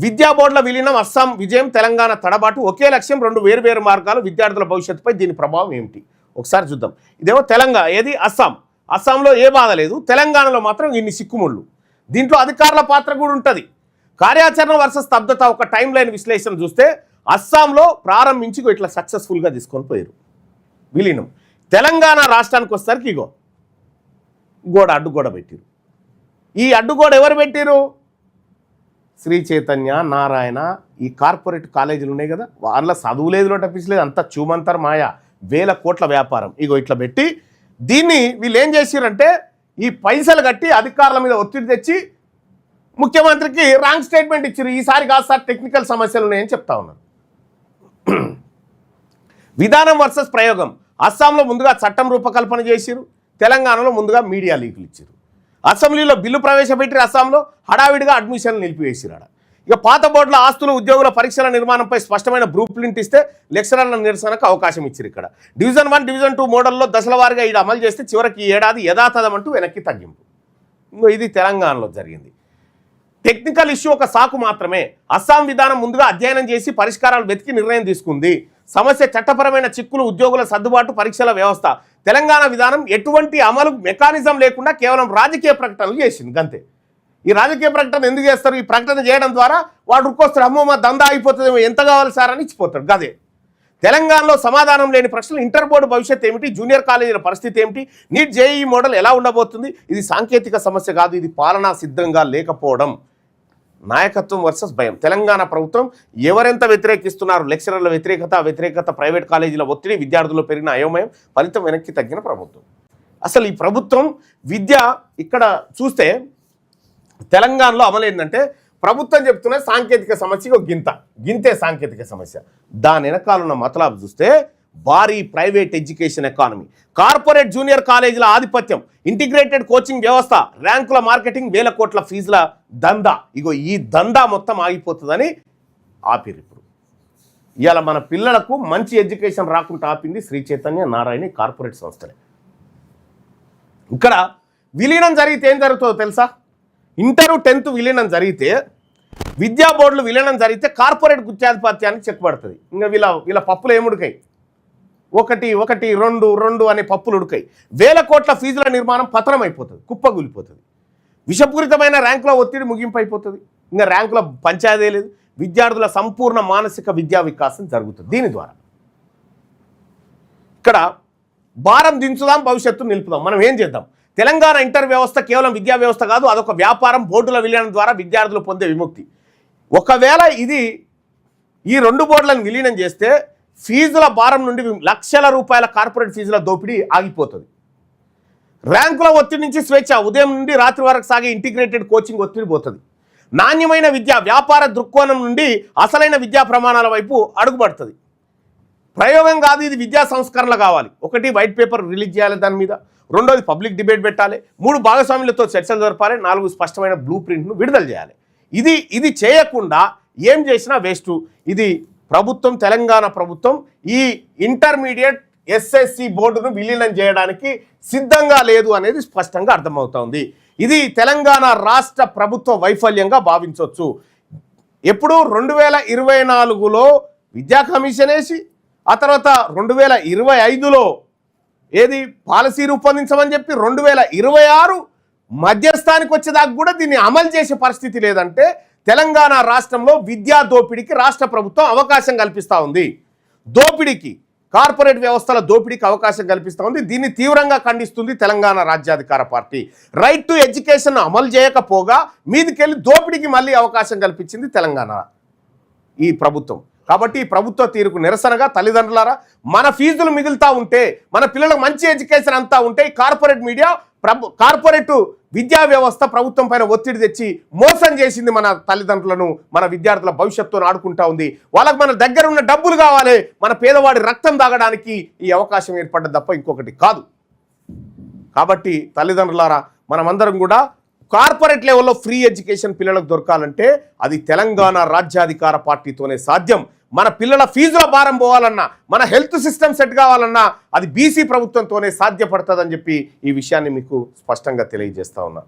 విద్యా బోర్డుల విలీనం, అస్సాం విజయం, తెలంగాణ తడబాటు, ఒకే లక్ష్యం, రెండు వేరువేరు మార్గాలు, విద్యార్థుల భవిష్యత్తుపై దీని ప్రభావం ఏమిటి ఒకసారి చూద్దాం. ఇదేమో తెలంగాణ, ఏది అస్సాంలో ఏ బాధ లేదు, తెలంగాణలో మాత్రం ఇన్ని సిక్కుముళ్ళు. దీంట్లో అధికారుల పాత్ర కూడా ఉంటుంది. కార్యాచరణ వర్సెస్ స్తబ్దత ఒక టైం లైన్ విశ్లేషణ చూస్తే అస్సాంలో ప్రారంభించి ఇట్లా సక్సెస్ఫుల్గా తీసుకొని పోయారు విలీనం. తెలంగాణ రాష్ట్రానికి వస్తారు ఇగో అడ్డుగోడ పెట్టారు. ఈ అడ్డుగోడ ఎవరు పెట్టారు? శ్రీ చైతన్య, నారాయణ, ఈ కార్పొరేట్ కాలేజీలు ఉన్నాయి కదా, వాళ్ళ చదువు లేదు టప్పించలేదు, అంతా చూమంతర్ మాయా, వేల కోట్ల వ్యాపారం. ఇగో ఇట్లా పెట్టి దీన్ని వీళ్ళు ఏం చేసిరంటే ఈ పైసలు కట్టి అధికారుల మీద ఒత్తిడి తెచ్చి ముఖ్యమంత్రికి రాంగ్ స్టేట్మెంట్ ఇచ్చారు. ఈసారి కాదు సార్, టెక్నికల్ సమస్యలు ఉన్నాయని చెప్తా ఉన్నారు. విధానం వర్సెస్ ప్రయోగం. అస్సాంలో ముందుగా చట్టం రూపకల్పన చేసిరు, తెలంగాణలో ముందుగా మీడియా లీకులు ఇచ్చారు. అసెంబ్లీలో బిల్లు ప్రవేశపెట్టి అస్సాంలో హడావిడిగా అడ్మిషన్లు నిలిపివేసిరాడ. ఇక పాత బోర్డుల ఆస్తులు, ఉద్యోగుల పరీక్షల నిర్మాణంపై స్పష్టమైన బ్లూ ప్రింట్ ఇస్తే లెక్చరర్ల నిరసనకు అవకాశం ఇచ్చారు. ఇక్కడ డివిజన్ 1, డివిజన్ 2 మోడల్లో దశల వారీగా ఇది అమలు చేస్తే చివరికి ఈ ఏడాది యథాతథమంటూ వెనక్కి తగ్గింపు. ఇంకో ఇది తెలంగాణలో జరిగింది. టెక్నికల్ ఇష్యూ ఒక సాకు మాత్రమే. అస్సాం విధానం ముందుగా అధ్యయనం చేసి పరిష్కారాలు వెతికి నిర్ణయం తీసుకుంది. సమస్య చట్టపరమైన చిక్కులు, ఉద్యోగుల సర్దుబాటు, పరీక్షల వ్యవస్థ. తెలంగాణ విధానం ఎటువంటి అమలు మెకానిజం లేకుండా కేవలం రాజకీయ ప్రకటనలు చేసింది అంతే. ఈ రాజకీయ ప్రకటన ఎందుకు చేస్తారు? ఈ ప్రకటన చేయడం ద్వారా వాడు రుక్కొస్తారు, అమ్మో మా దందా అయిపోతుందేమో, ఎంత కావాలి సార్ అని ఇచ్చిపోతాడు. గదే తెలంగాణలో సమాధానం లేని ప్రశ్నలు. ఇంటర్ బోర్డు భవిష్యత్తు ఏమిటి? జూనియర్ కాలేజీల పరిస్థితి ఏమిటి? నీట్ జేఈఈ మోడల్ ఎలా ఉండబోతుంది? ఇది సాంకేతిక సమస్య కాదు, ఇది పాలనా సిద్ధంగా లేకపోవడం. నాయకత్వం వర్సెస్ భయం. తెలంగాణ ప్రభుత్వం ఎవరెంత వ్యతిరేకిస్తున్నారు? లెక్చరర్ల వ్యతిరేకత, ప్రైవేట్ కాలేజీల ఒత్తిడి, విద్యార్థుల్లో పెరిగిన అయోమయం, ఫలితం వెనక్కి తగ్గిన ప్రభుత్వం. అసలు ఈ ప్రభుత్వం విద్య ఇక్కడ చూస్తే తెలంగాణలో అమలు ఏంటంటే ప్రభుత్వం చెప్తున్న సాంకేతిక సమస్య గింతే సాంకేతిక సమస్య. దాని వెనకాలన్న మతలాబు చూస్తే భారీ private education economy, corporate junior కాలేజీల ఆధిపత్యం, ఇంటిగ్రేటెడ్ కోచింగ్ వ్యవస్థ, ర్యాంకుల మార్కెటింగ్, వేల కోట్ల ఫీజుల దందా. ఇగో ఈ దందా మొత్తం ఆగిపోతుందని ఆపిరు. ఇప్పుడు ఇవాళ మన పిల్లలకు మంచి ఎడ్యుకేషన్ రాకుండా ఆపింది శ్రీ చైతన్య, నారాయణ కార్పొరేట్ సంస్థలే. ఇక్కడ విలీనం జరిగితే ఏం జరుగుతుందో తెలుసా? ఇంటర్ 10th విలీనం జరిగితే, విద్యా బోర్డులు విలీనం జరిగితే కార్పొరేట్ గుత్యాధిపత్యానికి చెక్ పడుతుంది. ఇంకా వీళ్ళ పప్పులు ఏముడికాయి? 1, 1, 2, 2 అనే పప్పులు ఉడికాయి. వేల కోట్ల ఫీజుల నిర్మాణం పతనం అయిపోతుంది, కుప్పగూలిపోతుంది. విషపూరితమైన ర్యాంకుల ఒత్తిడి ముగింపు అయిపోతుంది. ఇంకా ర్యాంకుల పంచాయతీ లేదు. విద్యార్థుల సంపూర్ణ మానసిక విద్యా వికాసం జరుగుతుంది. దీని ద్వారా ఇక్కడ భారం దించుదాం, భవిష్యత్తు నిలుపుదాం. మనం ఏం చేద్దాం? తెలంగాణ ఇంటర్ వ్యవస్థ కేవలం విద్యా వ్యవస్థ కాదు, అదొక వ్యాపారం. బోర్డుల విలీనం ద్వారా విద్యార్థులు పొందే విముక్తి. ఒకవేళ ఈ 2 బోర్డులను విలీనం చేస్తే ఫీజుల భారం నుండి లక్షల రూపాయల కార్పొరేట్ ఫీజుల దోపిడీ ఆగిపోతుంది. ర్యాంకుల ఒత్తిడి నుంచి స్వేచ్ఛ, ఉదయం నుండి రాత్రి వరకు సాగే ఇంటిగ్రేటెడ్ కోచింగ్ ఒత్తిడి పోతుంది. నాణ్యమైన విద్య, వ్యాపార దృక్కోణం నుండి అసలైన విద్యా ప్రమాణాల వైపు అడుగుపడుతుంది. ప్రయోగం కాదు, ఇది విద్యా సంస్కరణ కావాలి. 1 వైట్ పేపర్ రిలీజ్ చేయాలి దాని మీద, 2ది పబ్లిక్ డిబేట్ పెట్టాలి, 3 భాగస్వాములతో చర్చలు జరపాలి, 4 స్పష్టమైన బ్లూ ప్రింట్ను విడుదల చేయాలి. ఇది చేయకుండా ఏం చేసినా వేస్ట్. ఇది ప్రభుత్వం, తెలంగాణ ప్రభుత్వం ఈ ఇంటర్మీడియట్ ఎస్ఎస్సి బోర్డును విలీనం చేయడానికి సిద్ధంగా లేదు అనేది స్పష్టంగా అర్థమవుతోంది. ఇది తెలంగాణ రాష్ట్ర ప్రభుత్వ వైఫల్యంగా భావించవచ్చు. ఎప్పుడు 2024లో విద్యా కమిషన్ వేసి, ఆ తర్వాత 2025లో ఏది పాలసీ రూపొందించమని చెప్పి 2026 మధ్యస్థానికి వచ్చేదాకా కూడా దీన్ని అమలు చేసే పరిస్థితి లేదంటే తెలంగాణ రాష్ట్రంలో విద్యా దోపిడీకి రాష్ట్ర ప్రభుత్వం అవకాశం కల్పిస్తూ ఉంది. దోపిడీకి, కార్పొరేట్ వ్యవస్థల దోపిడీకి అవకాశం కల్పిస్తూ ఉంది. దీన్ని తీవ్రంగా ఖండిస్తుంది తెలంగాణ రాజ్యాధికార పార్టీ. రైట్ టు ఎడ్యుకేషన్ అమలు చేయకపోగా మీదికెళ్ళి దోపిడీకి మళ్ళీ అవకాశం కల్పించింది తెలంగాణ ఈ ప్రభుత్వం. కాబట్టి ఈ ప్రభుత్వ తీరుకు నిరసనగా తల్లిదండ్రులారా, మన ఫీజులు మిగులుతూ ఉంటే, మన పిల్లలకు మంచి ఎడ్యుకేషన్ అంతా ఉంటే, ఈ కార్పొరేట్ విద్యా వ్యవస్థ ప్రభుత్వం పైన ఒత్తిడి తెచ్చి మోసం చేసింది. మన తల్లిదండ్రులను, మన విద్యార్థుల భవిష్యత్తును ఆడుకుంటా ఉంది. వాళ్ళకు మన దగ్గర ఉన్న డబ్బులు కావాలి, మన పేదవాడి రక్తం తాగడానికి ఈ అవకాశం ఏర్పడ్డది తప్ప ఇంకొకటి కాదు. కాబట్టి తల్లిదండ్రులారా, మనమందరం కూడా కార్పొరేట్ లెవెల్లో ఫ్రీ ఎడ్యుకేషన్ పిల్లలకు దొరకాలంటే అది తెలంగాణ రాజ్యాధికార పార్టీతోనే సాధ్యం. మన పిల్లల ఫీజుల భారం పోవాలన్నా, మన హెల్త్ సిస్టమ్ సెట్ కావాలన్నా అది బీసీ ప్రభుత్వంతోనే సాధ్యపడుతుందని చెప్పి ఈ విషయాన్ని మీకు స్పష్టంగా తెలియజేస్తా ఉన్నా.